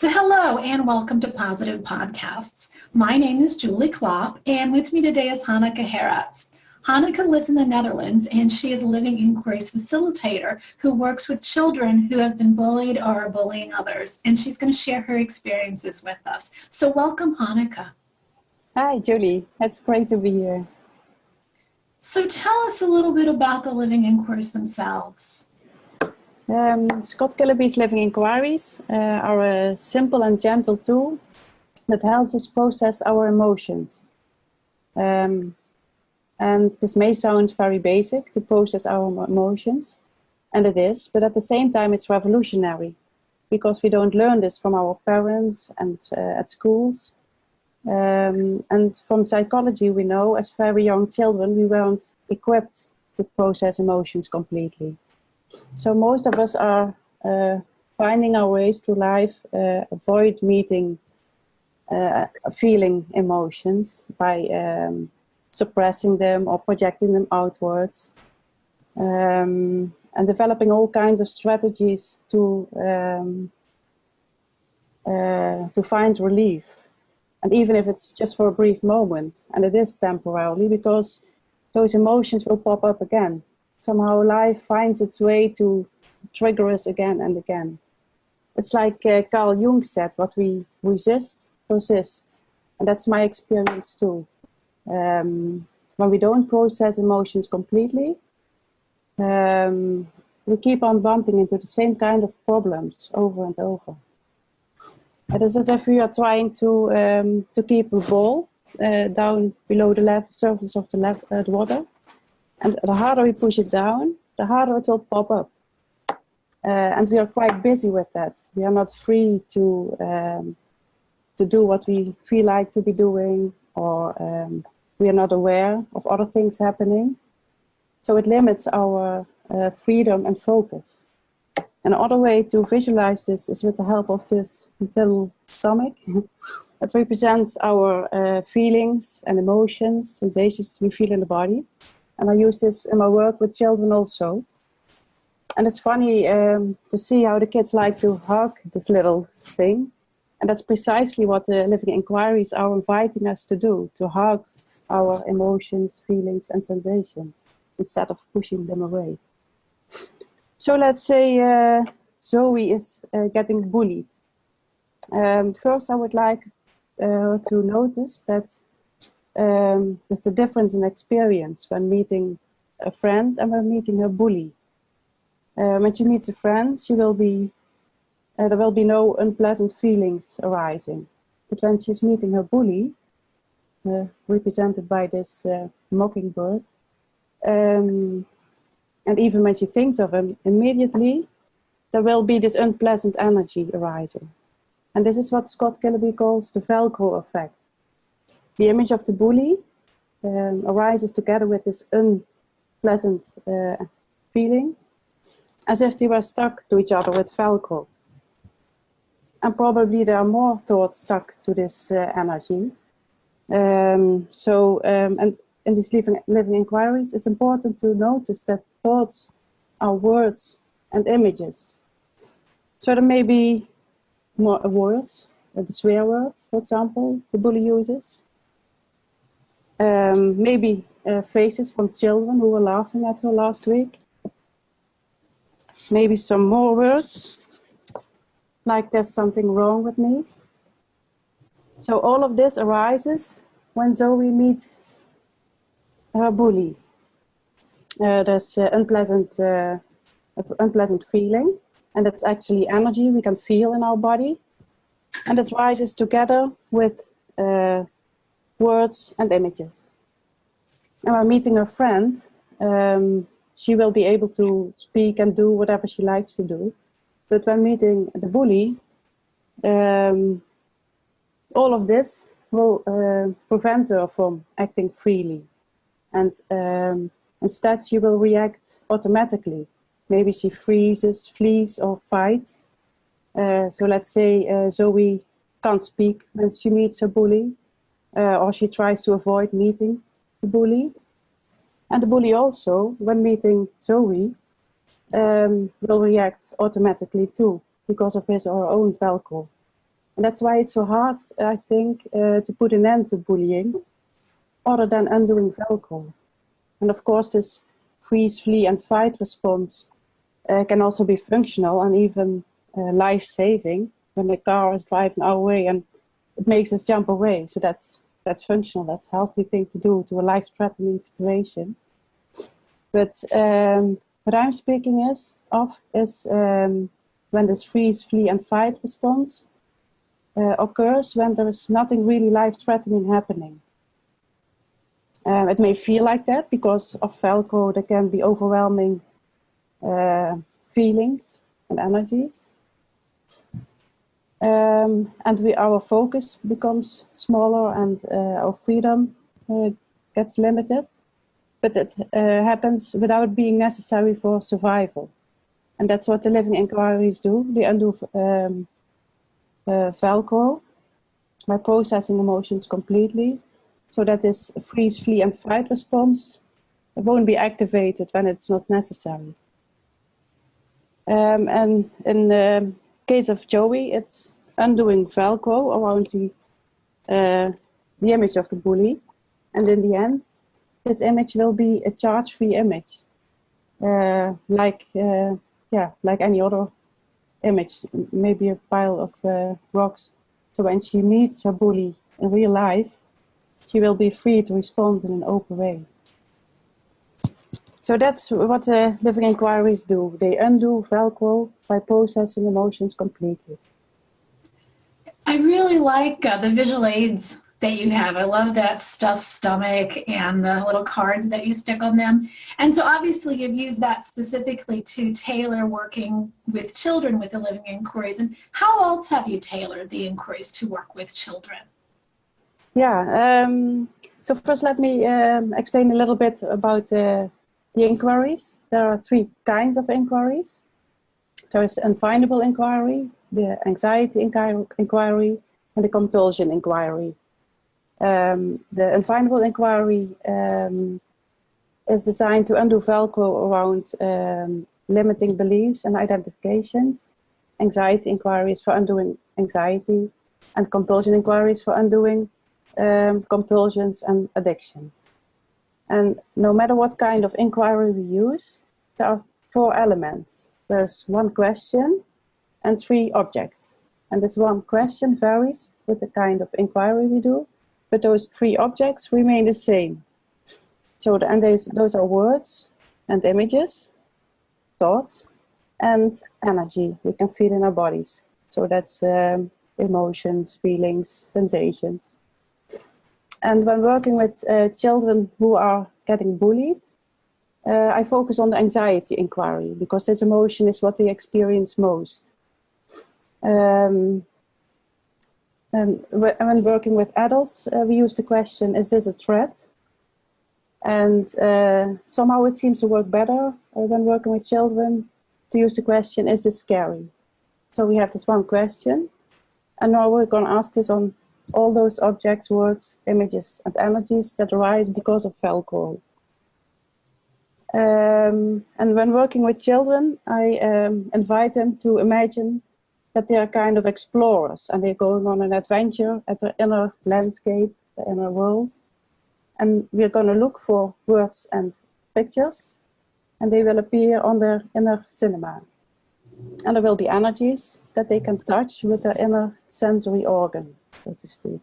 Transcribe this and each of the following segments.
So hello and welcome to Positive Podcasts. My name is Julie Klopp and with me today is Hanneke Herats. Hanneke lives in the Netherlands and she is a living inquiries facilitator who works with children who have been bullied or are bullying others. And she's going to share her experiences with us. So welcome, Hanneke. Hi, Julie. It's great to be here. So tell us a little bit about the living inquiries themselves. Scott Kiloby's living inquiries are a simple and gentle tool that helps us process our emotions. And this may sound very basic to process our emotions, and it is, but at the same time it's revolutionary because we don't learn this from our parents and at schools. And from psychology we know as very young children we weren't equipped to process emotions completely. So most of us are finding our ways through life, avoid feeling emotions by suppressing them or projecting them outwards, and developing all kinds of strategies to find relief. And even if it's just for a brief moment, and it is temporarily, because those emotions will pop up again. Somehow life finds its way to trigger us again and again. It's like Carl Jung said, what we resist persists. And that's my experience too. When we don't process emotions completely, we keep on bumping into the same kind of problems over and over. It is as if we are trying to keep a ball down below the surface of the water. And the harder we push it down, the harder it will pop up. And we are quite busy with that. We are not free to do what we feel like to be doing, or we are not aware of other things happening. So it limits our freedom and focus. Another way to visualize this is with the help of this little stomach. It represents our feelings and emotions, sensations we feel in the body. And I use this in my work with children also. And it's funny to see how the kids like to hug this little thing. And that's precisely what the living inquiries are inviting us to do, to hug our emotions, feelings, and sensations, instead of pushing them away. So let's say Zoe is getting bullied. First, I would like to notice that there's a difference in experience when meeting a friend and when meeting a bully. When she meets a friend, there will be no unpleasant feelings arising. But when she's meeting her bully, represented by this mockingbird, and even when she thinks of him, immediately there will be this unpleasant energy arising. And this is what Scott Kiloby calls the Velcro effect. The image of the bully arises together with this unpleasant feeling, as if they were stuck to each other with Velcro. And probably there are more thoughts stuck to this energy. And in these living inquiries, it's important to notice that thoughts are words and images. So there may be more words, the swear word, for example, the bully uses. Maybe faces from children who were laughing at her last week. Maybe some more words, like there's something wrong with me. So all of this arises when Zoe meets her bully. There's unpleasant feeling, and it's actually energy we can feel in our body. And it rises together with words and images. And when meeting a friend, she will be able to speak and do whatever she likes to do. But when meeting the bully, all of this will prevent her from acting freely. And instead she will react automatically. Maybe she freezes, flees, or fights. So let's say Zoe can't speak when she meets her bully, or she tries to avoid meeting the bully. And the bully also, when meeting Zoe, will react automatically too, because of his or her own Velcro. And that's why it's so hard, I think, to put an end to bullying, other than undoing Velcro. And of course, this freeze, flee, and fight response can also be functional and even life-saving when the car is driving our way and it makes us jump away. So that's functional. That's a healthy thing to do to a life-threatening situation. But what I'm speaking of is when this freeze, flee, and fight response occurs when there is nothing really life-threatening happening. It may feel like that because of Velcro. There can be overwhelming feelings and energies. And our focus becomes smaller and our freedom gets limited. But it happens without being necessary for survival. And that's what the living inquiries do. They undo Velcro by processing emotions completely. So that this freeze, flee, and fight response won't be activated when it's not necessary. And in the case of Joey, it's undoing Velcro around the image of the bully. And in the end, this image will be a charge-free image, like any other image, maybe a pile of rocks. So when she meets her bully in real life, she will be free to respond in an open way. So that's what living inquiries do. They undo Velcro by processing emotions completely. I really like the visual aids that you have. I love that stuffed stomach and the little cards that you stick on them. And so obviously you've used that specifically to tailor working with children with the living inquiries. And how else have you tailored the inquiries to work with children? Yeah, so first let me explain a little bit about the inquiries. There are three kinds of inquiries. There is the unfindable inquiry, the anxiety inquiry, and the compulsion inquiry. The unfindable inquiry is designed to undo Velcro around limiting beliefs and identifications. Anxiety inquiry is for undoing anxiety, and compulsion inquiry is for undoing compulsions and addictions. And no matter what kind of inquiry we use, there are four elements. There's one question and three objects. And this one question varies with the kind of inquiry we do, but those three objects remain the same. So those are words and images, thoughts, and energy we can feel in our bodies. So that's emotions, feelings, sensations. And when working with children who are getting bullied, I focus on the anxiety inquiry because this emotion is what they experience most. And when working with adults, we use the question, is this a threat? And somehow it seems to work better when working with children to use the question, is this scary? So we have this one question, and now we're going to ask this on all those objects, words, images, and energies that arise because of Velcro. And when working with children, I invite them to imagine that they are kind of explorers and they're going on an adventure at their inner landscape, the inner world. And we're going to look for words and pictures, and they will appear on their inner cinema. And there will be energies that they can touch with their inner sensory organ, so to speak.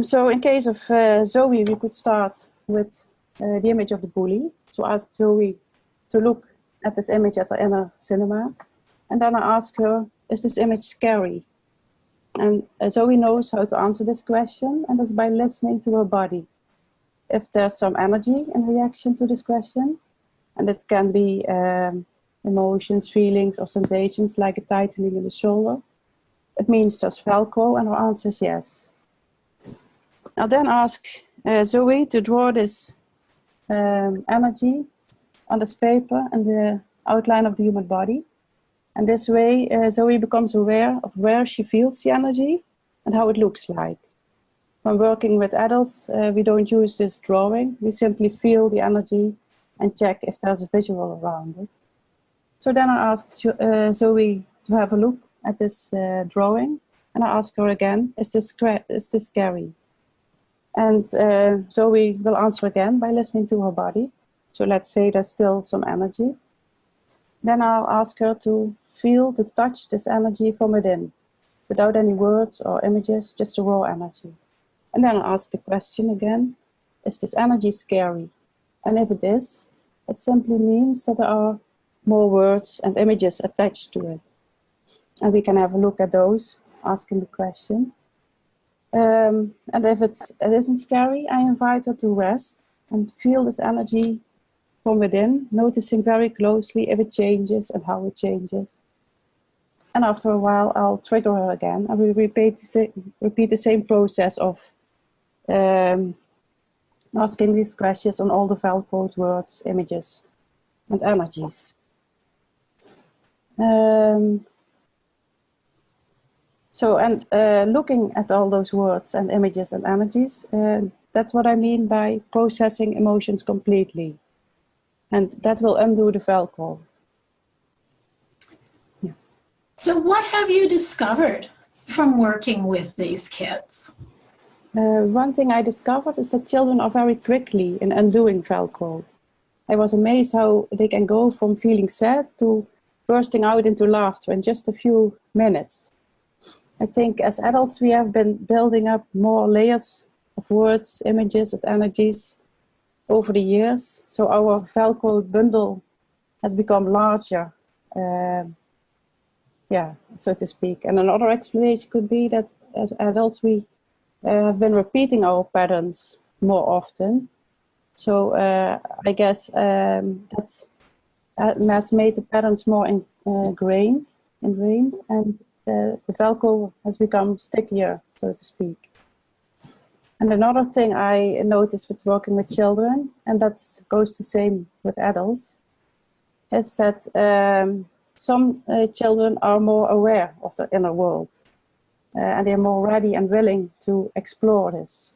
So in case of Zoe, we could start with the image of the bully. So ask Zoe to look at this image at her inner cinema. And then I ask her, is this image scary? And Zoe knows how to answer this question, and that's by listening to her body. If there's some energy in reaction to this question, and it can be emotions, feelings, or sensations like a tightening in the shoulder, it means there's Velcro, and her answer is yes. I'll then ask Zoe to draw this energy on this paper and the outline of the human body. And this way, Zoe becomes aware of where she feels the energy and how it looks like. When working with adults, we don't use this drawing. We simply feel the energy and check if there's a visual around it. So then I ask Zoe to have a look at this drawing, and I ask her again, is this scary? And so we will answer again by listening to her body. So let's say there's still some energy. Then I'll ask her to feel, to touch this energy from within, without any words or images, just a raw energy. And then I'll ask the question again, is this energy scary? And if it is, it simply means that there are more words and images attached to it. And we can have a look at those, asking the question. And if it isn't scary, I invite her to rest and feel this energy from within, noticing very closely if it changes and how it changes. And after a while, I'll trigger her again, and we repeat the same process of asking these questions on all the Velcroed words, images, and energies. Looking at all those words and images and energies, that's what I mean by processing emotions completely. And that will undo the Velcro. Yeah. So what have you discovered from working with these kids? One thing I discovered is that children are very quickly in undoing Velcro. I was amazed how they can go from feeling sad to bursting out into laughter in just a few minutes. I think as adults we have been building up more layers of words, images, and energies over the years. So our Velcro bundle has become larger, so to speak. And another explanation could be that as adults we have been repeating our patterns more often. So I guess that has made the patterns more ingrained, and the Velcro has become stickier, so to speak. And another thing I noticed with working with children, and that goes the same with adults, is that some children are more aware of their inner world. And they're more ready and willing to explore this.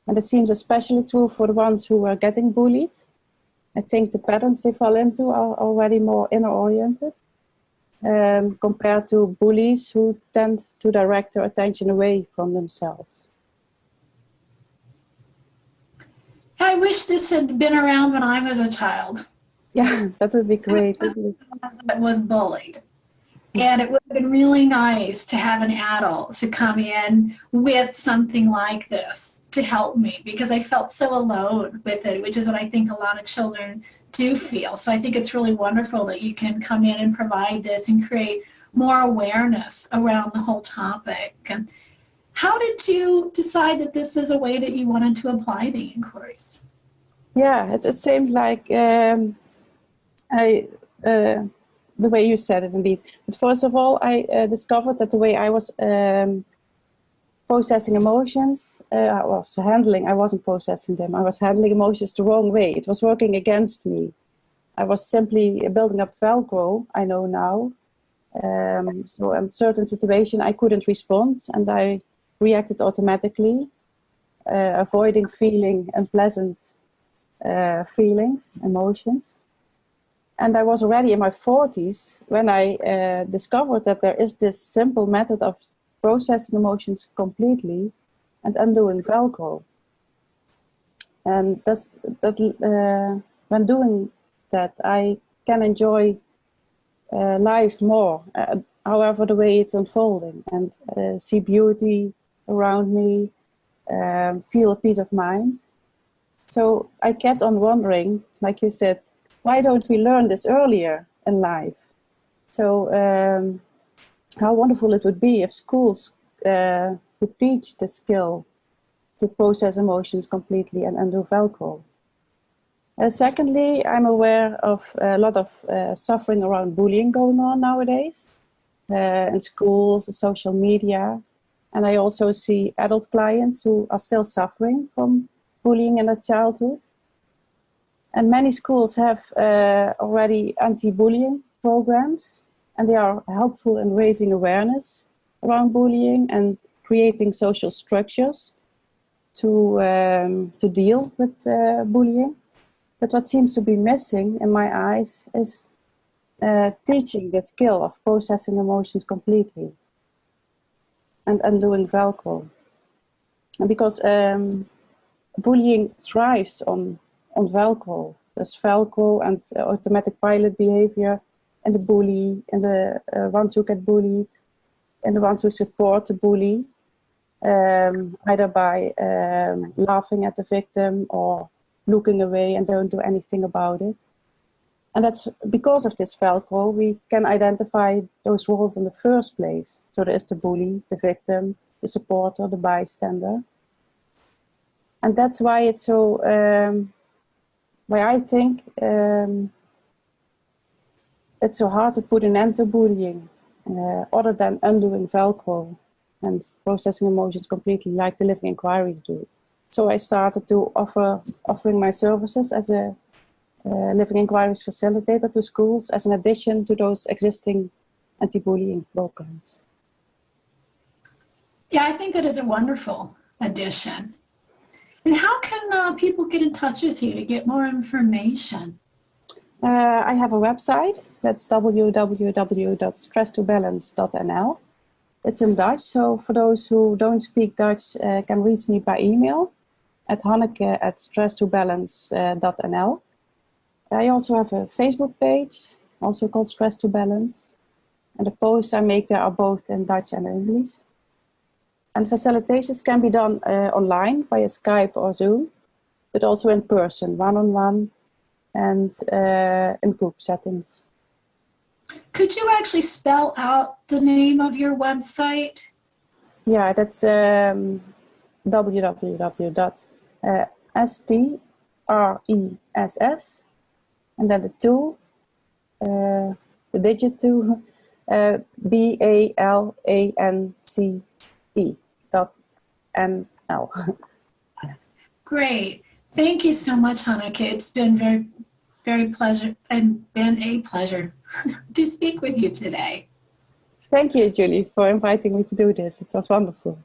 And it seems especially true for the ones who are getting bullied. I think the patterns they fall into are already more inner-oriented compared to bullies who tend to direct their attention away from themselves. I wish this had been around when I was a child. Yeah, that would be great. That was bullied. And it would have been really nice to have an adult to come in with something like this to help me, because I felt so alone with it, which is what I think a lot of children do feel. So I think it's really wonderful that you can come in and provide this and create more awareness around the whole topic. How did you decide that this is a way that you wanted to apply the inquiries? Yeah, it seemed like the way you said it, indeed. But first of all, I discovered that the way I was processing emotions, I wasn't processing them. I was handling emotions the wrong way. It was working against me. I was simply building up Velcro, I know now. So in certain situation, I couldn't respond, and I reacted automatically, avoiding feeling unpleasant feelings, emotions. And I was already in my 40s when I discovered that there is this simple method of processing emotions completely and undoing Velcro. And when doing that, I can enjoy life more, however the way it's unfolding, and see beauty around me, feel a peace of mind. So I kept on wondering, like you said, why don't we learn this earlier in life? So how wonderful it would be if schools would teach the skill to process emotions completely and undo Velcro. Secondly, I'm aware of a lot of suffering around bullying going on nowadays in schools, social media. And I also see adult clients who are still suffering from bullying in their childhood. And many schools have already anti-bullying programs, and they are helpful in raising awareness around bullying and creating social structures to deal with bullying. But what seems to be missing in my eyes is teaching the skill of processing emotions completely and undoing Velcro. And because bullying thrives on Velcro. There's Velcro and automatic pilot behavior, and the bully, and the ones who get bullied, and the ones who support the bully, either by laughing at the victim or looking away and don't do anything about it. And that's because of this Velcro, we can identify those roles in the first place. So there is the bully, the victim, the supporter, the bystander. And that's why it's so, why I think it's so hard to put an end to bullying, other than undoing Velcro and processing emotions completely, like the living inquiries do. So I started to offering my services as a living inquiries facilitator to schools as an addition to those existing anti-bullying programs. Yeah, I think that is a wonderful addition. And how can people get in touch with you to get more information? I have a website, that's www.stresstobalance.nl. It's in Dutch, so for those who don't speak Dutch, can reach me by email at hanneke@stresstobalance.nl. I also have a Facebook page, also called Stress to Balance. And the posts I make there are both in Dutch and English. And facilitations can be done online via Skype or Zoom, but also in person, one-on-one, and in group settings. Could you actually spell out the name of your website? Yeah, that's www.stress, and then the two, the digit 2, BALANCE.nl. Great. Thank you so much, Hanneke. It's been been a pleasure to speak with you today. Thank you, Julie, for inviting me to do this. It was wonderful.